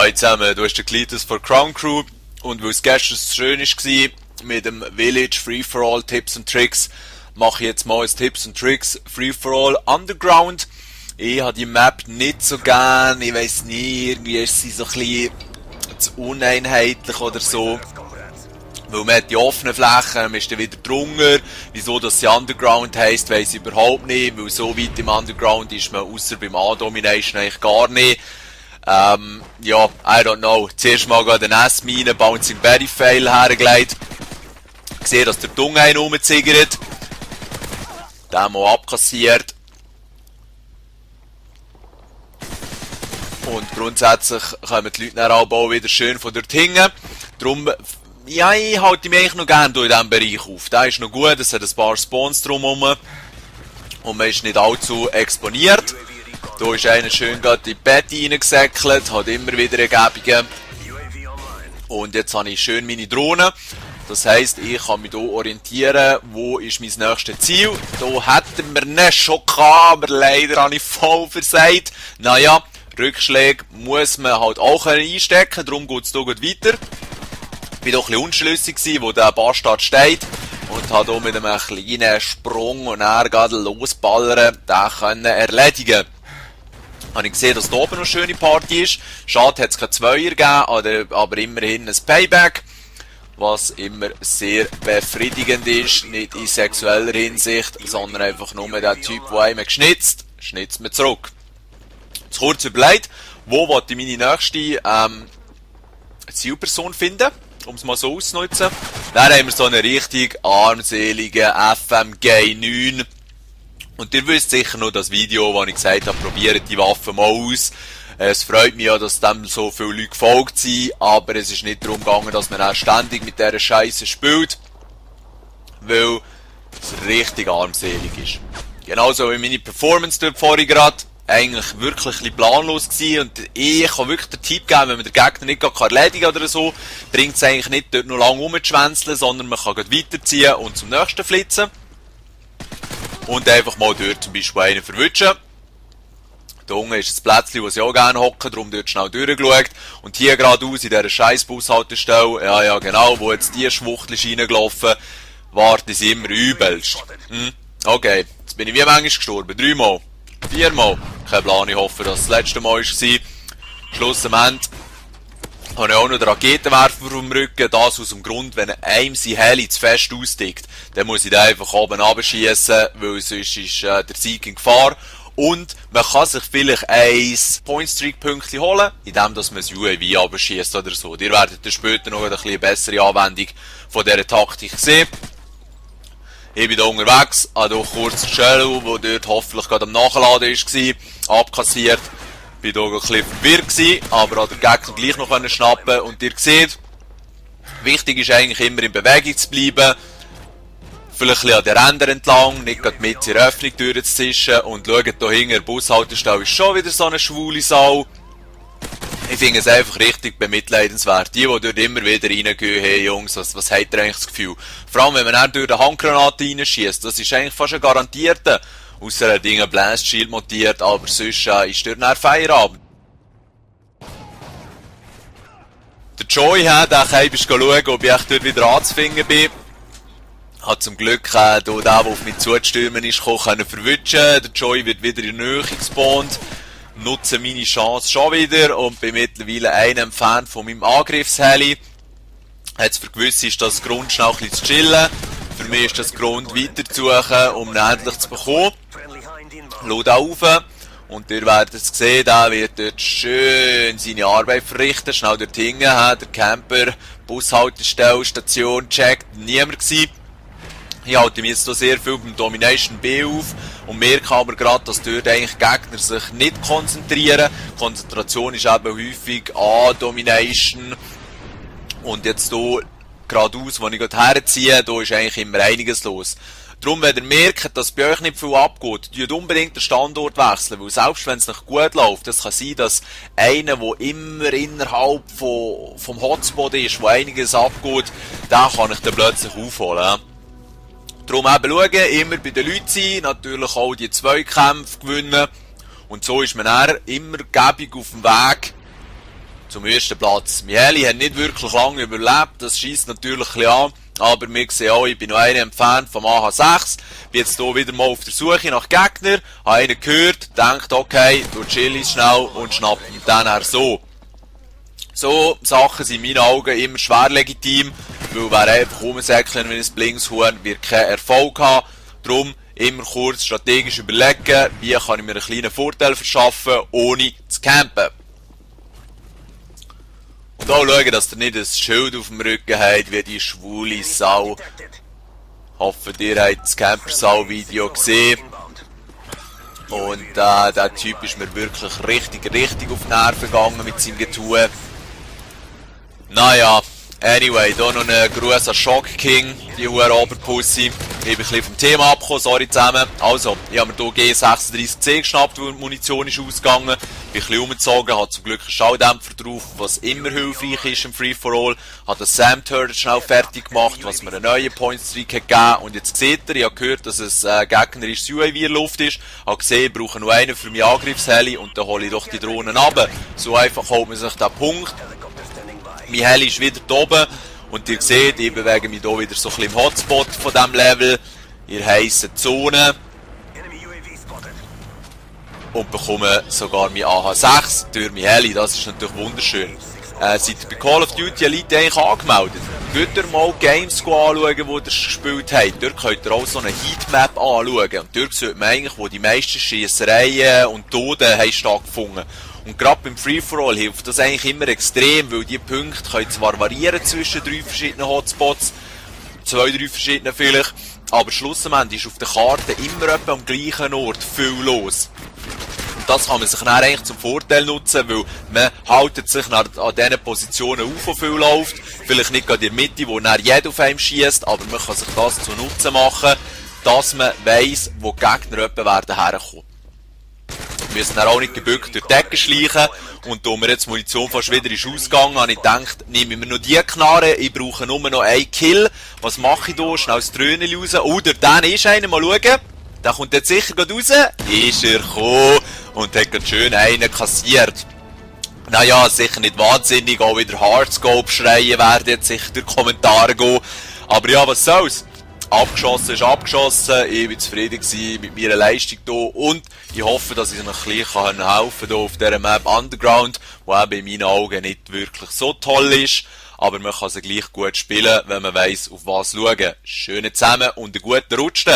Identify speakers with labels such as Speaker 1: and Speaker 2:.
Speaker 1: Hallo zusammen, du hast den Cletus von Crown Crew und weil es gestern so schön war mit dem Village Free-for-All Tipps und Tricks, mache ich jetzt mal ein Tipps und Tricks Free-for-All Underground. Ich habe die Map nicht so gern, ich weiss nicht, irgendwie ist sie so ein bisschen zu uneinheitlich oder so. Weil man hat die offenen Flächen, man ist dann wieder drunter. Wieso das sie Underground heisst, weiss ich überhaupt nicht, weil so weit im Underground ist man ausser beim A-Domination eigentlich gar nicht. Ja, I don't know. Zuerst mal den S-Mine Bouncing Berry Fail hergelegt. Gesehen, dass der Dung einen rumziggert. Den mal abkassiert. Und grundsätzlich kommen die Leute dann auch wieder schön von dort hinten. Darum, ja, ich halte mich eigentlich noch gerne in diesem Bereich auf. Der ist noch gut, es hat ein paar Spawns drumherum. Und man ist nicht allzu exponiert. Da ist einer schön gerade in die Bette reingesäckelt, hat immer wieder Ergebungen. Und jetzt habe ich schön meine Drohne. Das heisst, ich kann mich hier orientieren, wo ist mein nächstes Ziel. Da hätten wir nicht schon gehabt, aber leider habe ich voll versagt. Naja, Rückschläge muss man halt auch einstecken, darum geht es hier gut weiter. Ich war doch ein bisschen unschlüssig, wo der Bastard steht. Und habe hier mit einem kleinen Sprung und dann gerade losballern, den können erledigen. Habe ich gesehen, dass da oben noch eine schöne Party ist. Schade, hat es keine Zweier gegeben, aber immerhin ein Payback. Was immer sehr befriedigend ist. Nicht in sexueller Hinsicht, sondern einfach nur der Typ, der einem schnitzt man zurück. Jetzt kurz überlegt, wo wollte ich meine nächste Zielperson finden, um es mal so auszunutzen. Dann haben wir so einen richtig armseligen FMG 9. Und ihr wisst sicher noch das Video, wo ich gesagt habe, probiert die Waffe mal aus. Es freut mich ja, dass dem so viele Leute gefolgt sind, aber es ist nicht darum gegangen, dass man auch ständig mit dieser Scheiße spielt, weil es richtig armselig ist. Genauso wie meine Performance dort vorhin gerade, eigentlich wirklich ein bisschen planlos gewesen und ich kann wirklich den Tipp geben, wenn man den Gegner nicht erledigen kann oder so, bringt es eigentlich nicht dort noch lange rumzuschwänzeln, sondern man kann weiterziehen und zum nächsten flitzen. Und einfach mal dort zum Beispiel einen verwischen. Da unten ist das Plätzchen, wo sie auch gerne hocken, darum dort schnell durchgeschaut. Und hier geradeaus in dieser scheiß Bushaltestelle, ja genau, wo jetzt die Schwuchtel ist reingelaufen, warten sie immer übelst. Okay, jetzt bin ich wie manchmal gestorben. 3 Mal, 4 Mal. Kein Plan, ich hoffe, dass das letzte Mal war. Schlussendlich habe ich auch noch den Raketenwerfer vom Rücken. Das aus dem Grund, wenn einem sein Heli zu fest austickt, dann muss ich den einfach oben runterschiessen, weil sonst ist der Sieg in Gefahr. Und man kann sich vielleicht ein Point-Streak-Pünktchen holen, indem dass man das UAV runterschießt oder so. Ihr werdet dann später noch eine bessere Anwendung von dieser Taktik sehen. Ich bin hier unterwegs, habe hier kurz den Shell, der dort hoffentlich gerade am Nachladen war, abkassiert. Ich war hier ein bisschen verwirrt, aber habe den Gegner gleich noch schnappen. Und ihr seht, wichtig ist eigentlich immer in Bewegung zu bleiben. Vielleicht ein bisschen an den Rändern entlang, nicht gerade mit in der Öffnung durchzuzischen. Und schaut hier hinten, der Bushaltestelle ist schon wieder so eine schwule Sau. Ich finde es einfach richtig bemitleidenswert. Die dort immer wieder reingehen, hey Jungs, was habt ihr eigentlich das Gefühl? Vor allem, wenn man dann durch eine Handgranate reinschießt, das ist eigentlich fast ein garantierter. Ausser er Dinge Blast Shield montiert, aber sonst ist dort nach Feierabend. Der Joy hat auch schauen, ob ich dort wieder anzufinden bin. Hat zum Glück hier der auf mich zustürmen ist, können verwischen. Der Joy wird wieder in die Nähe gespawnt. Nutze meine Chance schon wieder und bin mittlerweile einem Fan von meinem Angriffsheli. Jetzt für gewisse ist das Grund, schnell ein bisschen zu chillen. Für mich ist das Grund, weiter zu suchen, um ihn endlich zu bekommen. Laut auf. Und ihr werdet es sehen, der wird dort schön seine Arbeit verrichten. Schnell dort hinten, der Camper, Bushaltestelle, Station, checkt, niemand gewesen. Ich halte mich jetzt hier sehr viel beim Domination B auf und merke aber gerade, dass dort eigentlich Gegner sich nicht konzentrieren. Konzentration ist eben häufig an Domination. Und jetzt hier geradeaus, wo ich gerade herziehe, da ist eigentlich immer einiges los. Darum, wenn ihr merkt, dass bei euch nicht viel abgeht, tut unbedingt den Standort wechseln, weil selbst wenn es nicht gut läuft, es kann sein, dass einer, der immer innerhalb vom Hotspot ist, wo einiges abgeht, den kann ich dann plötzlich aufholen. Darum eben schauen, immer bei den Leuten sein, natürlich auch die Zweikämpfe gewinnen. Und so ist man dann immer gebig auf dem Weg zum ersten Platz. Mieli hat nicht wirklich lange überlebt, das scheisst natürlich ein bisschen an, aber wir sehen auch, ich bin noch einen entfernt vom AH6, bin jetzt hier wieder mal auf der Suche nach Gegner, habe einen gehört, denkt, okay, du chillst schnell und schnappt ihn dann her so. So Sachen sind in meinen Augen immer schwer legitim, weil wer einfach rumsäckeln wie ein Blinkshorn, wird keinen Erfolg haben. Darum immer kurz strategisch überlegen, wie kann ich mir einen kleinen Vorteil verschaffen, ohne zu campen. Und auch schauen, dass ihr nicht ein Schild auf dem Rücken habt, wie die schwule Sau. Hoffe, ihr habt das Campersau-Video gesehen. Und der Typ ist mir wirklich richtig auf die Nerven gegangen mit seinem Getue. Naja, anyway, hier noch ein Gruß an Shock King, die hohe Oberpussy. Ich bin ein bisschen vom Thema abgekommen, sorry zusammen. Also, ich habe mir hier G36C geschnappt, weil die Munition ist ausgegangen. Bin ein bisschen umgezogen, habe zum Glück einen Schalldämpfer drauf, was immer hilfreich ist im Free-for-All. Habe den Sam Turret schnell fertig gemacht, was mir einen neuen Point-Streak hat gegeben. Und jetzt seht ihr, ich habe gehört, dass es gegnerisches UAV in der Luft ist. Ich habe gesehen, ich brauche noch einen für meinen Angriffsheli und dann hole ich doch die Drohnen runter. So einfach holt man sich den Punkt. Mein Heli ist wieder da oben und ihr seht, ich bewege mich hier wieder so ein bisschen im Hotspot von diesem Level, in der heissen Zone und bekomme sogar mein AH6 durch mein Heli, das ist natürlich wunderschön. Seid ihr bei Call of Duty Elite eigentlich angemeldet? Könnt ihr mal Games anschauen, die ihr gespielt habt. Dort könnt ihr auch so eine Heatmap anschauen und dort sieht man eigentlich, wo die meisten Schiessereien und Toten haben stattgefunden. Und gerade beim Free-for-All hilft das eigentlich immer extrem, weil die Punkte können zwar variieren zwischen 3 verschiedenen Hotspots, 2, 3 verschiedenen vielleicht, aber schlussendlich ist auf der Karte immer etwa am gleichen Ort viel los. Und das kann man sich dann eigentlich zum Vorteil nutzen, weil man haltet sich an diesen Positionen auf, wo viel läuft. Vielleicht nicht gerade in der Mitte, wo dann jeder auf einem schießt, aber man kann sich das zu Nutzen machen, dass man weiss, wo die Gegner etwa werden herkommen. Wir müssen dann auch nicht gebückt durch die Decke schleichen. Und da mir jetzt die Munition fast wieder ist ausgegangen, habe ich gedacht, nehme ich mir noch die Knarre, ich brauche nur noch einen Kill. Was mache ich da? Schnell das Trönchen raus. Oh, durch den ist einer, mal schauen. Der kommt jetzt sicher gerade raus. Ist er gekommen und hat gerade schön einen kassiert. Naja, sicher nicht wahnsinnig, auch wieder Hardscope schreien werden jetzt sicher durch Kommentare gehen. Aber ja, was soll's? Abgeschossen ist abgeschossen, ich war zufrieden mit meiner Leistung hier und ich hoffe, dass ich noch ein bisschen helfen kann auf dieser Map Underground, die eben in meinen Augen nicht wirklich so toll ist, aber man kann sie gleich gut spielen, wenn man weiss, auf was schauen. Schöne zusammen und einen guten Rutsch!